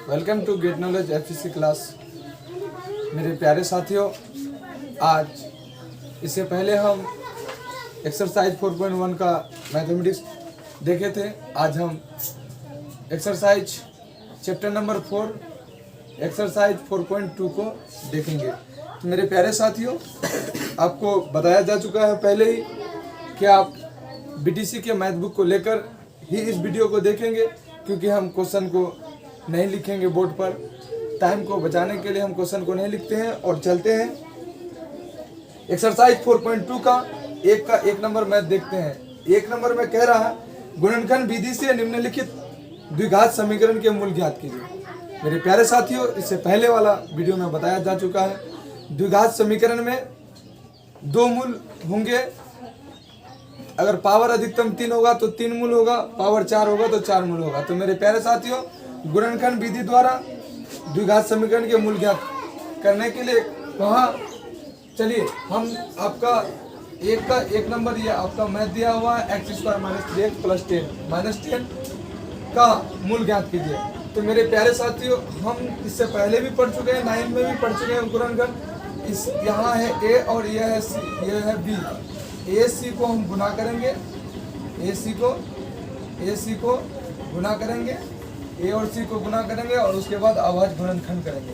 Welcome to get knowledge FCC class. मेरे प्यारे साथियों, आज इससे पहले हम एक्सरसाइज 4.1 का मैथमेटिक्स देखे थे। आज हम एक्सरसाइज चैप्टर नंबर 4 एक्सरसाइज 4.2 को देखेंगे। तो मेरे प्यारे साथियों, आपको बताया जा चुका है पहले ही कि आप बीटीसी के मैथ बुक को लेकर ही इस वीडियो को देखेंगे, क्योंकि हम क्वेश्चन को नहीं लिखेंगे बोर्ड पर। टाइम को बचाने के लिए हम क्वेश्चन को नहीं लिखते हैं और चलते हैं एक्सरसाइज 4.2 का एक नंबर मैथ देखते हैं। एक नंबर में कह रहा है गुणनखंड विधि से निम्नलिखित द्विघात समीकरण के मूल ज्ञात कीजिए। मेरे प्यारे साथियों, इससे पहले वाला वीडियो में बताया जा चुका है, द्विघात समीकरण में दो मूल होंगे। अगर पावर अधिकतम 3 होगा तो 3 मूल होगा, पावर 4 होगा तो 4 मूल होगा। तो मेरे प्यारे साथियों, गुणनखंड विधि द्वारा द्विघात समीकरण के मूल ज्ञात करने के लिए वहाँ चलिए हम आपका एक नंबर ये आपका मैथ दिया हुआ है x² - 3x + 10 का मूल ज्ञात कीजिए। तो मेरे प्यारे साथियों, हम इससे पहले भी पढ़ चुके हैं, 9 में भी पढ़ चुके हैं गुणनखंड। इस यहाँ है a और यह है c, यह है b। ए सी को हम गुना करेंगे, ए सी को गुना करेंगे, ए और सी को गुना करेंगे और उसके बाद आवाज गुणनखंड करेंगे।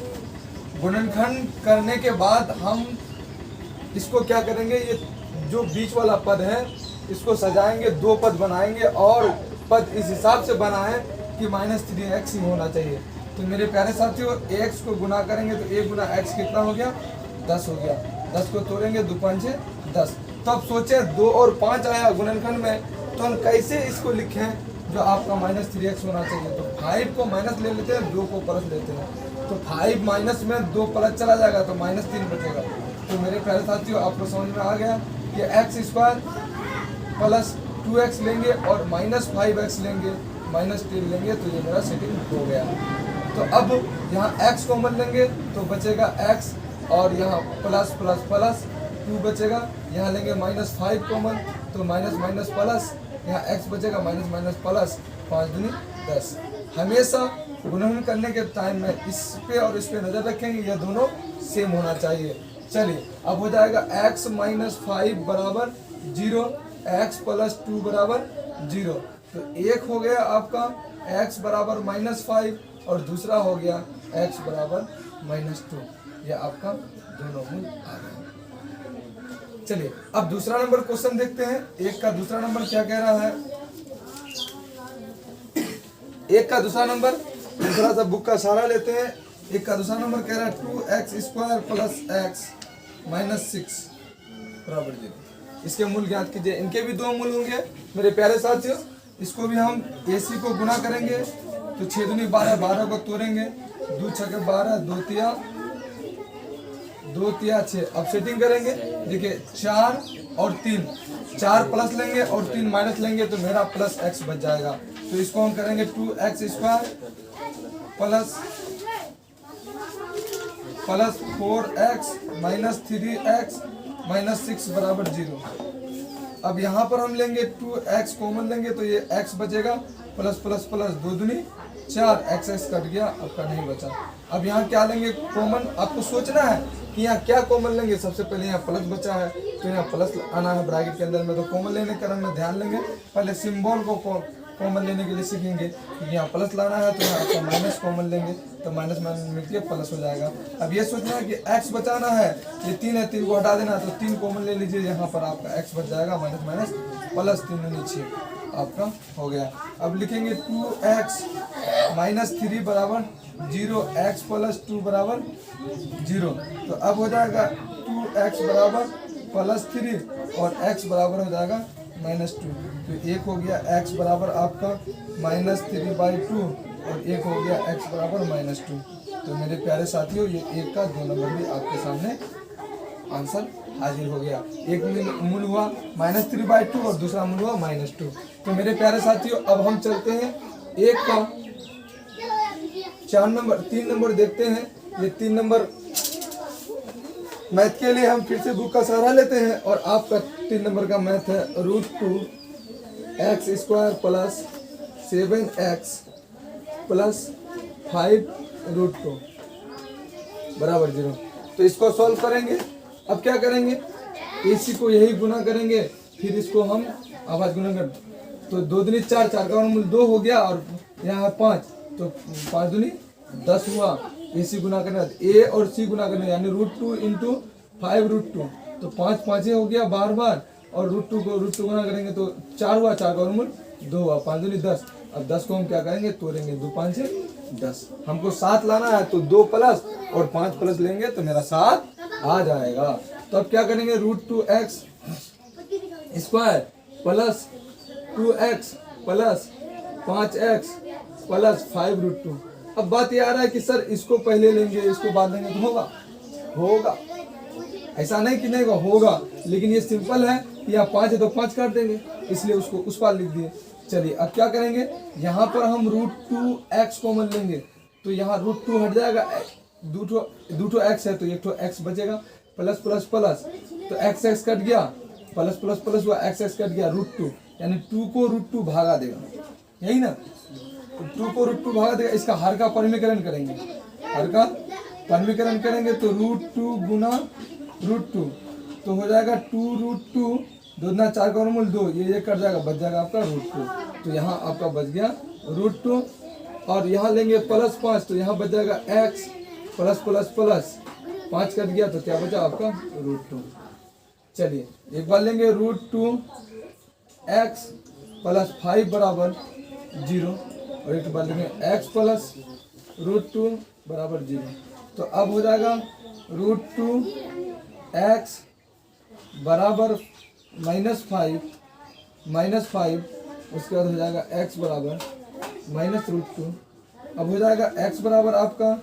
गुणनखंड करने के बाद हम इसको क्या करेंगे, ये जो बीच वाला पद है इसको सजाएंगे, 2 पद बनाएंगे और पद इस हिसाब से बनाएं कि -3x ही होना चाहिए। तो मेरे प्यारे साथियों, x को गुना करेंगे तो a गुना x कितना हो गया, 10 हो गया। 10 को तोड़ेंगे, 2 5 10। तो अब सोचे 2 और 5 आया गुणनखंड में, तो हम कैसे इसको लिखें जो आपका -3x होना चाहिए। तो 5 को माइनस ले लेते हैं, 2 को प्लस लेते हैं। तो 5 माइनस में 2 प्लस चला जाएगा तो -3 बचेगा। तो मेरे प्यारे साथियों, आपको समझ में आ गया कि x² + 2x लेंगे और -5x लेंगे, -10 लेंगे, तो ये मेरा सेटिंग हो गया। तो अब यहाँ x कॉमन लेंगे तो बचेगा x और यहाँ प्लस प्लस प्लस 2 बचेगा। यहाँ लेंगे -5 कॉमन तो माइनस प्लस, यहाँ x बचेगा माइनस प्लस, 5 दूनी 10। हमेशा गुणन करने के टाइम में इस पे और इस पे नज़र रखेंगे, ये दोनों सेम होना चाहिए। चलिए अब हो जाएगा x - 5 बराबर 0, x + 2 बराबर 0। तो एक हो गया आपका x बराबर -5 और दूसरा हो गया x बराबर -2। ये आपका दोनों मूल आ गए। चलिए अब दूसरा नंबर क्वेश्चन देखते हैं। एक का दूसरा नंबर क्या कह रहा है, एक का दूसरा नंबर थोड़ा सा बुक का सहारा लेते हैं। एक का दूसरा नंबर कह रहा है 2x² + x - 6 बराबर 0। इसके मूल ज्ञात कीजिए। इनके भी 2 मूल होंगे मेरे प्यारे साथियों। इसको भी हम AC को गुना करेंगे तो 6 दूनी 12, 12 को तोड़ेंगे, 2 6 12, 2 3 6। अब सेटिंग करेंगे, देखिए 4 और 3, 4 प्लस लेंगे और 3 माइनस लेंगे तो मेरा प्लस x बच जाएगा। तो इसको हम करेंगे 2x² + 4x - 3x - 6 बराबर 0। अब यहाँ पर हम लेंगे 2x कॉमन लेंगे तो ये x बचेगा, प्लस प्लस प्लस 2 दूनी 4, x कट गया, आपका नहीं बचा। अब यहाँ क्या लेंगे कॉमन, आपको सोचना है कि यहाँ क्या कॉमन लेंगे। सबसे पहले यहाँ प्लस बचा है तो यहाँ प्लस आना है ब्रैकेट के अंदर में, तो कॉमन लेने के क्रम में ध्यान लेंगे। पहले सिंबल को कॉमन लेने के लिए सीखेंगे कि यहाँ प्लस लाना है तो यहाँ आपका माइनस कॉमन लेंगे तो माइनस मिलकर प्लस हो जाएगा। अब ये सोचना है कि x बचाना है, ये 3 है, 3 को हटा देना है तो 3 कॉमन ले लीजिए, यहाँ पर आपका x बच जाएगा, माइनस प्लस 3 दूनी 6 आपका हो गया। अब लिखेंगे 2x - 3 बराबर 0, x + 2 बराबर 0। तो अब हो जाएगा 2x बराबर +3 और x बराबर हो जाएगा -2। तो एक हो गया x बराबर आपका -3/2 और एक हो गया x बराबर -2। तो मेरे प्यारे साथियों, ये एक का 2 नंबर भी आपके सामने आंसर हाजिर हो गया। एक मूल हुआ -3/2 और दूसरा मूल हुआ -2। तो मेरे प्यारे साथियों, अब हम चलते हैं एक का 3 नंबर देखते हैं। ये 3 नंबर मैथ के लिए हम फिर से बुक का सहारा लेते हैं और आपका 3 नंबर का मैथ है √2x² + 7x + 5√2 बराबर 0। तो इसको सॉल्व करेंगे। अब क्या करेंगे, AC को यही गुना करेंगे, फिर इसको हम आवाज गुना कर, तो 2 दूनी 4, 4 का वर्गमूल 2 हो गया, और यहाँ 5, तो 5 दूनी 10 हुआ। AC गुना करना, A और C गुना करना, यानी √2 इंटू 5√2, तो 5 5 हो गया बार बार, और √2 को √2 गुना करेंगे तो 4 हुआ, 4 का वर्गमूल 2 हुआ, 5 दूनी 10। अब 10 को हम क्या करेंगे, तोड़ेंगे, 2 5 से 10। हमको 7 लाना है, तो 2 प्लस और 5 प्लस लेंगे तो मेरा 7 आ जाएगा। तो अब क्या करेंगे, √2x square plus 2x plus 5x plus 5√2। अब बात ये आ रहा है कि सर इसको पहले लेंगे इसको बाद लेंगे तो होगा, ऐसा नहीं कि नहीं होगा, लेकिन ये सिंपल है कि यहाँ 5 है तो 5 काट देंगे, इसलिए उसको उस पार लिख दिए। चलिए अब क्या करेंगे, यहाँ पर हम √2x कॉमन लेंगे, तो यहाँ √2 हट जाएगा, 2 x है तो 1 x बचेगा, प्लस प्लस प्लस, तो x कट गया, प्लस प्लस प्लस हुआ, x कट गया, √2, यानी 2 को √2 भागा देगा, यही ना, तो 2 को √2 भागा देगा। इसका हर का परिमीकरण करेंगे, हर का परिमीकरण करेंगे तो √2 गुना √2, तो हो जाएगा 2√2, 2 दूना 4 का वर्गमूल 2, ये कट जाएगा, बच जाएगा आपका √2, तो यहाँ आपका बच गया √2, और यहाँ लेंगे प्लस 5, तो यहाँ बच जाएगा x plus plus plus 5 cut गया, तो क्या बचा आपका √2। चलिए एक बार लेंगे √2x प्लस 5 बराबर 0, और एक बार लेंगे x प्लस √2 बराबर 0, तो अब हो जाएगा √2x बराबर -5, उसके बाद हो जाएगा x बराबर -√2। अब हो जाएगा x बराबर आपका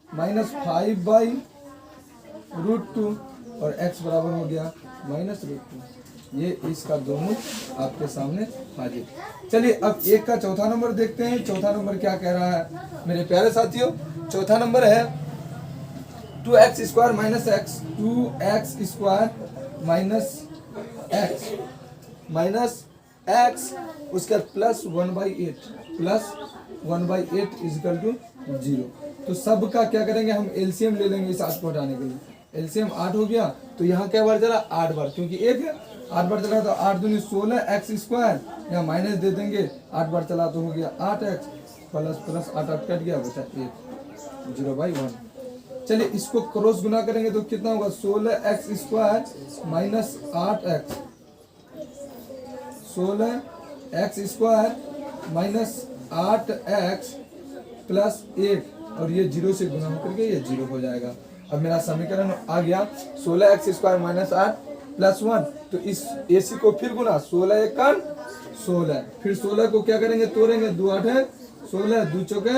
-5/√2, और x बराबर हो गया -√2। ये इसका दोनों आपके सामने हाजिर। चलिए अब एक का चौथा नंबर देखते हैं। चौथा नंबर क्या कह रहा है मेरे प्यारे साथियों, चौथा नंबर है 2x square minus x, 2x square minus x उसके बाद प्लस 1/8 इजिकल टू 0। तो सब का क्या करेंगे, हम एलसीएम ले लेंगे इस 8 को हटाने के लिए। एलसीएम 8 हो गया, तो यहाँ क्या बार चला 8 बार, क्योंकि 1 है 8 बार चला, तो 8 दूनी 16x स्क्वायर, यहाँ माइनस दे देंगे, 8 बार चला तो हो गया 8x प्लस प्लस 8 कट गया, बचा 1, 0/1। चलिए इसको क्रॉस गुना करेंगे तो कितना होगा, 16x square minus 8x, 16x square minus 8x plus 1, और ये 0 से गुना होकर के ये 0 हो जाएगा। अब मेरा समीकरण आ गया 16x स्क्वायर माइनस 8 प्लस 1, तो इस AC को फिर गुना, 16 1 16, फिर 16 को क्या करेंगे, तोड़ेंगे, 2 8 है 16, 2 चौके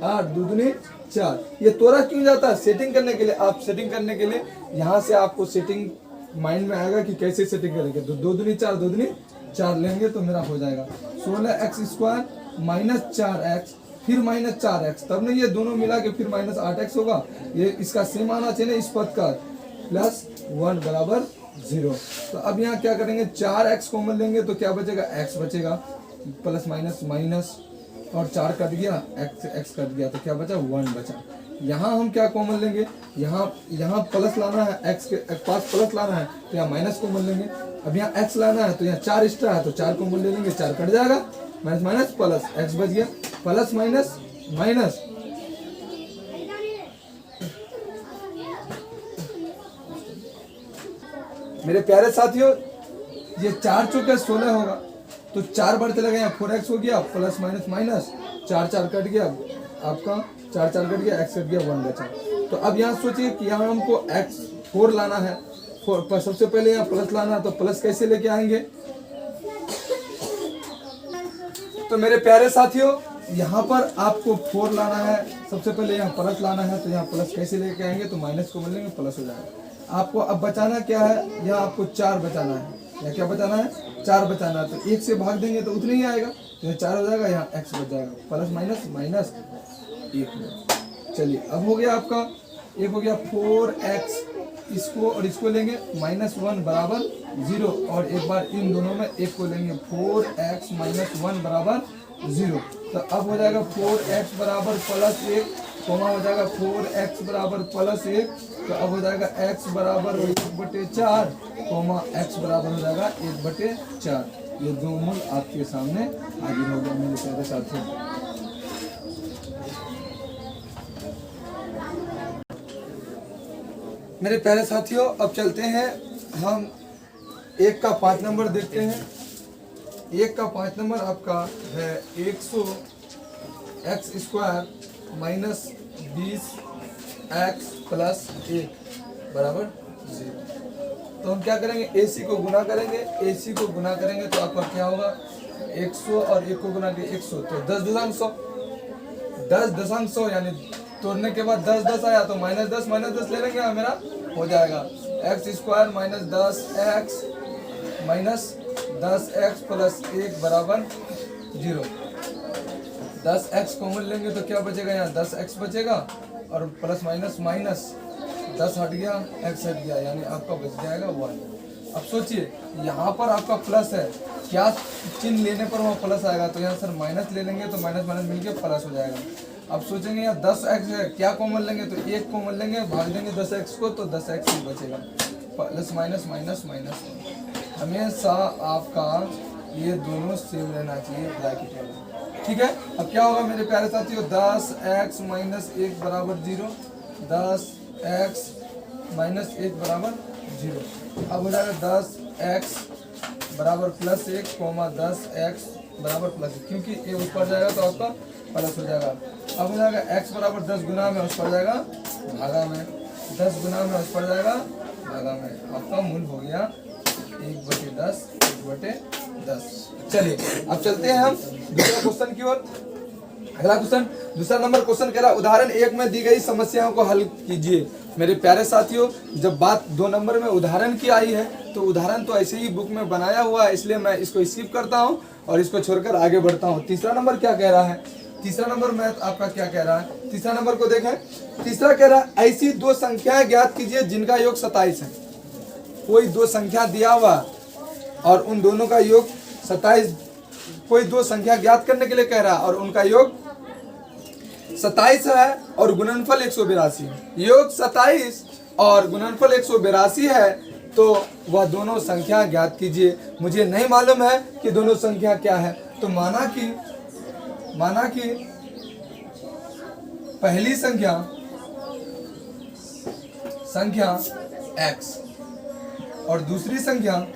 8, 2 दूनी 4। ये तोड़ा क्यों जाता है, सेटिंग करने के लिए। आप सेटिंग करने के लिए यहाँ से आपको सेटिंग माइंड में आएगा कि कैसे सेटिंग करेंगे, तो 2 दूनी 4, 2 दूनी 4 लेंगे तो मेरा हो जाएगा 16x स्क्वायर माइनस 4x फिर माइनस 4x, तब नहीं ये दोनों मिला के फिर माइनस 8x होगा, ये इसका सेम आना चाहिए इस पद का, प्लस 1 बराबर 0। तो अब यहाँ क्या करेंगे, 4x कॉमन लेंगे तो क्या बचेगा, x बचेगा, प्लस माइनस माइनस, और 4 कट गया, x कट गया, तो क्या बचा 1 बचा। यहाँ हम क्या कॉमन लेंगे, यहाँ प्लस लाना है, x के पास प्लस लाना है तो यहाँ माइनस कॉमन लेंगे। अब यहाँ x लाना है तो यहाँ 4 एक्स्ट्रा है तो 4 कॉमन ले लेंगे, 4 कट जाएगा, माइनस माइनस प्लस, x बच गया, प्लस माइनस माइनस, मेरे प्यारे साथियों ये 4 चौके 16 होगा, तो 4 बार चला गया, 4x हो गया, प्लस माइनस माइनस, 4 4 कट गया आपका, 4 4 कट गया, x कट गया, 1 बचा। तो अब यहाँ सोचिए कि यहाँ हमको x 4 लाना है, सबसे पहले यहाँ प्लस लाना है, तो प्लस कैसे लेके आएंगे। तो मेरे प्यारे साथियों यहाँ पर आपको 4 लाना है, सबसे पहले यहाँ प्लस लाना है, तो यहाँ प्लस कैसे लेके आएंगे, तो माइनस को लेंगे, प्लस हो जाएगा। आपको अब बचाना क्या है, यहाँ आपको 4 बचाना है, यहाँ क्या बचाना है, 4 बचाना है, तो 1 से भाग देंगे तो उतना ही आएगा, तो यहाँ 4 हो जाएगा, यहाँ x बच जाएगा, प्लस माइनस माइनस 1। चलिए अब हो गया आपका, एक हो गया 4x, इसको और इसको लेंगे, -1 बराबर 0, और एक बार इन दोनों में एक को लेंगे, 4x - 1 बराबर 0। तो अब हो जाएगा 4x बराबर प्लस 1, कोमा हो जाएगा 4x बराबर प्लस 1, तो अब हो जाएगा x बराबर 1/4, कोमा x बराबर हो जाएगा 1/4। ये दो मूल आपके सामने हाजिर हो गया मेरे प्यारे साथियों। मेरे प्यारे साथियों अब चलते हैं हम 1 का 5 नंबर देखते हैं। 1 का 5 नंबर आपका है 100x² माइनस 20x प्लस 1 बराबर 0। तो हम क्या करेंगे, AC को गुना करेंगे, AC को गुना करेंगे तो आपका क्या होगा 100 और 1 को गुना के 100 तो 10 दशांश यानी तोड़ने के बाद 10 आया तो -10 ले लेंगे, मेरा हो जाएगा x² माइनस 10x प्लस 1 बराबर 0। 10x कॉमन लेंगे तो क्या बचेगा, यहाँ 10x बचेगा और प्लस माइनस 10 हट गया, x हट गया, यानी आपका बच जाएगा 1। अब सोचिए यहाँ पर आपका प्लस है, क्या चिन्ह लेने पर वहाँ प्लस आएगा, तो यहाँ सर माइनस ले लेंगे तो माइनस मिलके प्लस हो जाएगा। अब सोचेंगे यहाँ 10x है, क्या कॉमन लेंगे, तो 1 कॉमन लेंगे, भाग देंगे 10x को तो 10x ही बचेगा, प्लस माइनस। हमेशा आपका ये दोनों सेम रहना चाहिए ब्रैकेट वाला, ठीक है। अब क्या होगा मेरे प्यारे साथियों, 10x माइनस 1 बराबर 0, 10x माइनस 1 बराबर 0। अब हो जाएगा 10x बराबर प्लस 1 कोमा 10x बराबर प्लस 1, क्योंकि ये ऊपर जाएगा तो आपका प्लस हो जाएगा। अब हो जाएगा x बराबर 10 गुना में उस पर जाएगा भागा में, 10 गुना में उस पर जाएगा भागा में, आपका मूल हो गया 1/10 1/10। चलिए अब चलते हैं हम दूसरा क्वेश्चन की ओर। अगला क्वेश्चन, दूसरा नंबर क्वेश्चन कह रहा है उदाहरण 1 में दी गई समस्याओं को हल कीजिए। मेरे प्यारे साथियों जब बात 2 नंबर में उदाहरण की आई है तो उदाहरण तो ऐसे ही बुक में बनाया हुआ है, इसलिए मैं इसको स्किप करता हूँ और इसको छोड़कर आगे बढ़ता हूँ। तीसरा नंबर क्या कह रहा है, तीसरा नंबर मैथ आपका क्या कह रहा है, तीसरा नंबर को देखें। तीसरा कह रहा है ऐसी 2 संख्याएं ज्ञात कीजिए जिनका योग 27 है। कोई 2 संख्या दिया हुआ और उन दोनों का योग 27, कोई 2 संख्या ज्ञात करने के लिए कह रहा है और उनका योग 27 है और गुणनफल 182 है। योग 27 और गुणनफल 182 है तो वह दोनों संख्या ज्ञात कीजिए। मुझे नहीं मालूम है कि दोनों संख्या क्या है, तो माना कि पहली संख्या x और दूसरी संख्या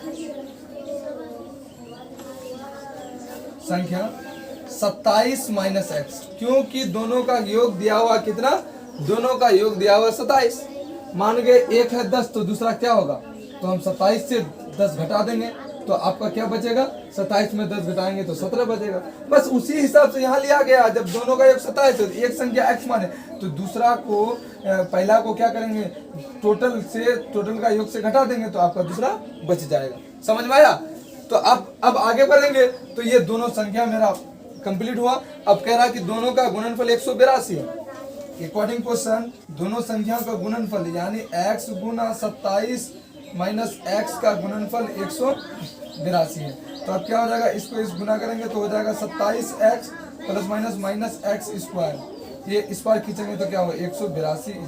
27 माइनस x, क्योंकि दोनों का योग दिया हुआ कितना, दोनों का योग दिया हुआ 27। मान गए एक है 10 तो दूसरा क्या होगा, तो हम 27 से 10 घटा देंगे तो आपका क्या बचेगा, 27 में 10 घटाएंगे तो 17 बचेगा। बस उसी हिसाब से यहाँ लिया गया, जब दोनों का योग 27 है एक संख्या x माने तो दूसरा को पहला को क्या करेंगे, टोटल का योग से घटा देंगे तो आपका दूसरा बच जाएगा। समझ में आया। तो अब आगे बढ़ेंगे तो ये दोनों संख्या मेरा कंप्लीट हुआ। अब कह रहा कि दोनों का गुणनफल 182 है। अकॉर्डिंग क्वेश्चन दोनों संख्याओं का गुणनफल यानी x गुना 27 माइनस x का गुणनफल 182 है। तो अब क्या हो जाएगा, इसको इस गुना करेंगे तो हो जाएगा 27x plus minus x square, ये इस बार खींचेंगे तो क्या होगा 182 =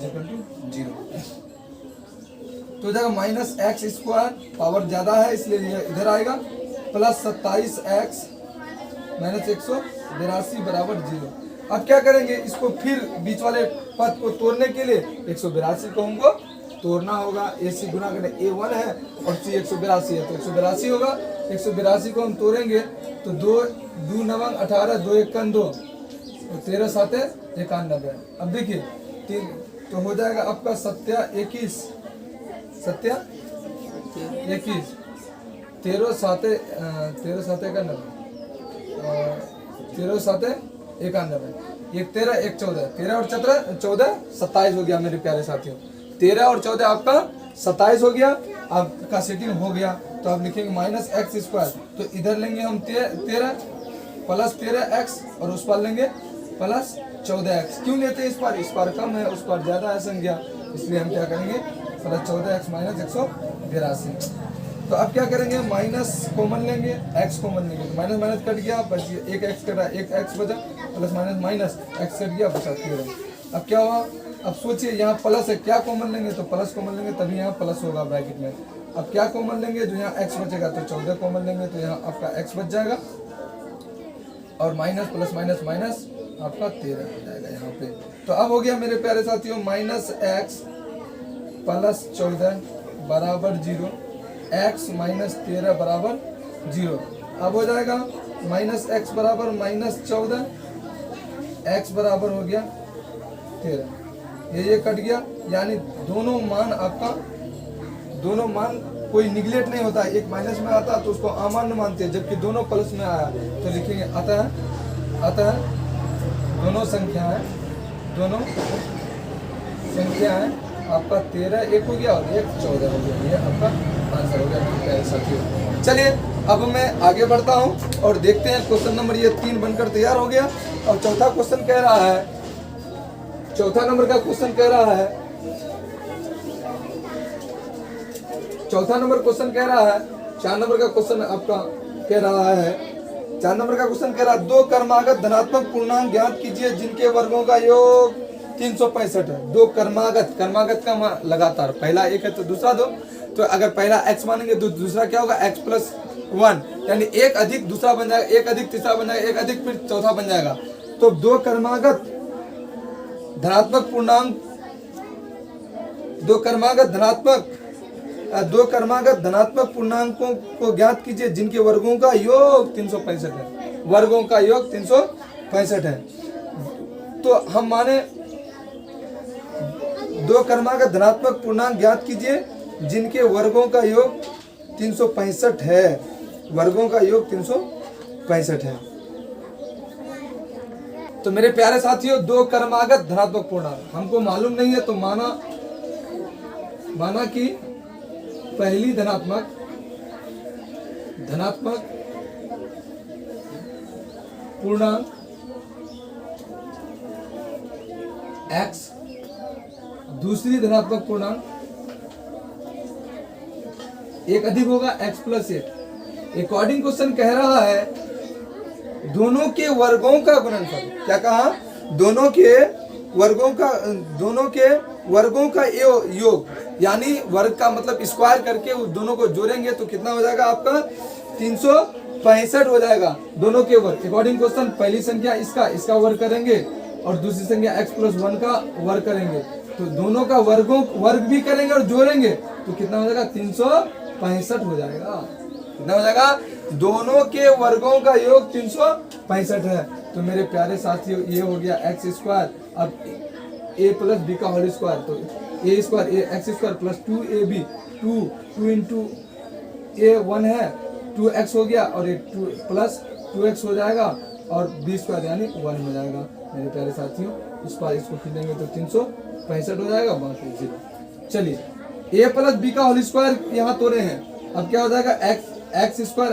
0। तो हो जाएगा माइनस x स्क्वायर, पावर ज्यादा है इसलिए ये इधर आएगा, प्लस 27x माइनस 182 बराबर 0। अब क्या करेंगे, इसको फिर बीच वाले पद को तोड़ने के लिए 182 को हमको तोड़ना होगा। AC गुना करें, A1 है और C 182 है तो 182 होगा। 182 को हम तोड़ेंगे तो 2 9 18 2 1 2 13 7 91। अब देखिए तो हो जाएगा आपका 7 21 13 7 91 13 7 91, 1 13 1 14, 13 और 14 27 हो गया मेरे प्यारे साथियों। 13 और 14 आपका 27 हो गया। आपका सेटिंग हो गया तो आप लिखेंगे माइनस x स्क्वायर, तो इधर लेंगे हम 13 प्लस 13x और उस पर लेंगे प्लस 14x। क्यों लेते हैं इस पर कम है उस पर ज्यादा है संख्या, इसलिए हम क्या करेंगे प्लस 14x माइनस 182। तो अब क्या करेंगे, माइनस कॉमन लेंगे, एक्स कॉमन लेंगे, तो माइनस माइनस कट गया, बच गया एक एक्स कटा, एक एक्स बचा, plus minus minus x cut गया, बचा 13। अब क्या हुआ, अब सोचिए यहाँ प्लस है, क्या कॉमन लेंगे, तो प्लस कॉमन लेंगे तभी यहाँ प्लस होगा ब्रैकेट में। अब क्या कॉमन लेंगे, जो यहाँ एक्स बचेगा तो 14 कॉमन लेंगे, तो यहाँ आपका एक्स बच जाएगा, और माइनस प्लस माइनस माइनस आपका 13 हो जाएगा यहाँ पे। तो अब हो गया मेरे प्यारे साथियों, माइनस एक्स प्लस 14 बराबर 0, एक्स माइनस 13 बराबर 0। अब हो जाएगा माइनस एक्स बराबर माइनस 14, एक्स बराबर हो गया 13, ये कट गया, यानी दोनों मान आपका, दोनों मान कोई निगलेक्ट नहीं होता है, एक माइनस में आता है तो उसको अमान्य मानते हैं, जबकि दोनों प्लस में आया तो लिखेंगे अतः दोनों संख्याएं आपका 13 एक हो गया और एक 14 हो गया, ये आपका आंसर हो गया साथियों। चलिए अब मैं आगे बढ़ता हूं और देखते हैं क्वेश्चन नंबर ये 3 बनकर तैयार हो गया। और चौथा क्वेश्चन कह रहा है, चौथा नंबर का क्वेश्चन कह रहा है, चौथा नंबर क्वेश्चन कह रहा है, 4 नंबर का क्वेश्चन आपका कह रहा है, 4 नंबर का क्वेश्चन कह रहा है, दो क्रमागत धनात्मक पूर्णांक ज्ञात कीजिए जिनके वर्गों का योग 365 है। दो क्रमागत का लगातार, पहला एक है तो दूसरा 2, तो अगर पहला x मानेंगे तो दूसरा क्या होगा x प्लस 1, यानी एक अधिक दूसरा बन जाएगा, एक अधिक तीसरा बन जाएगा, एक अधिक फिर चौथा बन जाएगा। तो दो क्रमागत धनात्मक पूर्णांक, दो क्रमागत धनात्मक पूर्णांकों को ज्ञात कीजिए जिनके वर्गों का योग 365 है, वर्गों का योग 365 है। तो हम माने दो क्रमागत धनात्मक पूर्णांक ज्ञात कीजिए जिनके वर्गों का योग 365 है, वर्गों का योग 365 है। तो मेरे प्यारे साथियों, दो क्रमागत धनात्मक पूर्णांक हमको मालूम नहीं है, तो माना कि पहली धनात्मक पूर्णांक x, दूसरी धनात्मक पूर्णांक एक अधिक होगा x प्लस 1। अकॉर्डिंग क्वेश्चन कह रहा है दोनों के वर्गों का गुणनफल, क्या कहा, दोनों के वर्गों का योग, यानी वर्ग का मतलब स्क्वायर करके उस दोनों को जोड़ेंगे तो कितना हो जाएगा आपका 365 हो जाएगा, दोनों के वर्ग। अकॉर्डिंग क्वेश्चन पहली संख्या इसका वर्ग करेंगे और दूसरी संख्या x प्लस 1 का वर्ग करेंगे, तो दोनों का वर्ग भी करेंगे और जोड़ेंगे तो कितना हो जाएगा 365 हो जाएगा। कितना हो जाएगा, दोनों के वर्गों का योग 365 है। तो मेरे प्यारे साथियों, ये हो गया x स्क्वायर, अब a प्लस b का होल स्क्वायर, तो a square x square plus 2ab, 2 into a 1 है, 2x हो गया और एक 2 प्लस 2x हो जाएगा और b स्क्वायर यानी 1 हो जाएगा। मेरे प्यारे साथियों, इस पर इसको खींचेंगे तो 365 हो जाएगा, बाकी 0। चलिए a प्लस b का होल स्क्वायर यहाँ तोड़े हैं, अब क्या हो जाएगा x square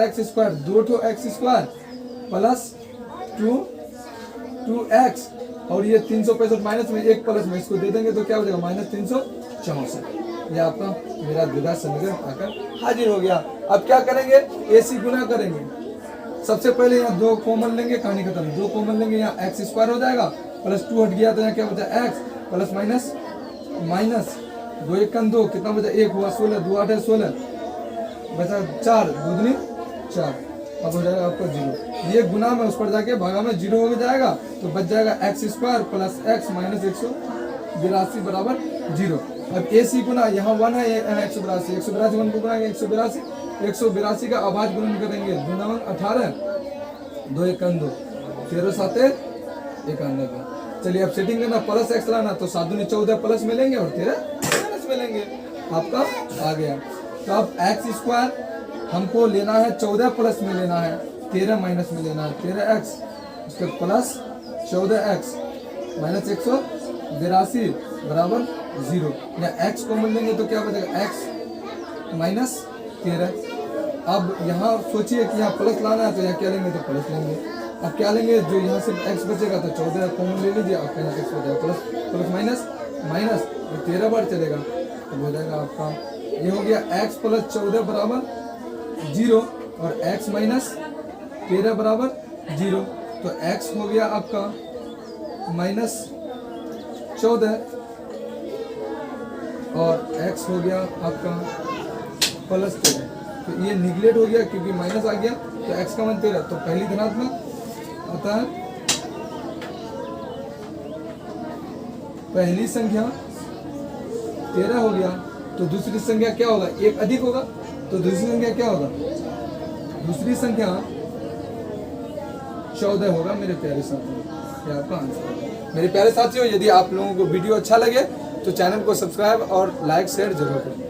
2 x square plus 2x और ये 365 माइनस में एक प्लस में इसको दे देंगे तो क्या हो जाएगा माइनस 364। ये आपका मेरा द्विघात समीकरण आकर हाजिर हो गया। अब क्या करेंगे, AC गुना करेंगे। सबसे पहले यहाँ 2 कॉमन लेंगे, कहानी खत्म। 2 कॉमन लेंगे, यहाँ x स्क्वायर हो जाएगा प्लस 2 हट गया तो यहाँ क्या बचा x प्लस माइनस 2 1 2, कितना बचा 1 हुआ 16, 2 8 है 16, बचा 4 दूनी 4, अब हो जाएगा आपको 0। ये गुना में उस पर जाके भागा में 0 हो जाएगा तो बच जाएगा x square plus x minus 182 बराबर 0। अब AC गुना, यहाँ 1 है, यहाँ 182, 182 1 को गुनाएंगे 182 का अभाज्य गुणन करेंगे, 2 9 18, 2 1 2, 13 7 91। चलिए अब सेटिंग करना, प्लस x लाना तो 7 दूनी 14 प्लस में लेंगे और 13 माइनस में लेंगे, आपका आ गया। तो अब x स्क्वायर हमको लेना है 14 प्लस में लेना है, 13 माइनस में लेना है, 13x उसके प्लस 14x माइनस 182 बराबर 0। या x कॉमन लेंगे तो क्या बचेगा x माइनस 13। अब यहाँ सोचिए कि यहाँ प्लस लाना है तो यहाँ क्या लेंगे, तो प्लस लेंगे। अब क्या लेंगे, जो यहाँ से x बचेगा तो 14 कॉमन ले लीजिए, आपका यहाँ x हो जाएगा प्लस माइनस 13 बार चलेगा तो हो जाएगा आपका, ये हो गया x प्लस 14 बराबर 0 और x माइनस 13 बराबर 0। तो x हो गया आपका माइनस 14 और x हो गया आपका प्लस 13। तो ये निगलेक्ट हो गया क्योंकि माइनस आ गया, तो x का मान 13, तो पहली धनात्मक, अतः पहली संख्या 13 हो गया। तो दूसरी संख्या क्या होगा, एक अधिक होगा, तो दूसरी संख्या क्या होगा, दूसरी संख्या 14 होगा मेरे प्यारे साथियों। ये आपका आंसर है। मेरे प्यारे साथियों, यदि आप लोगों को वीडियो अच्छा लगे तो चैनल को सब्सक्राइब और लाइक शेयर जरूर करें।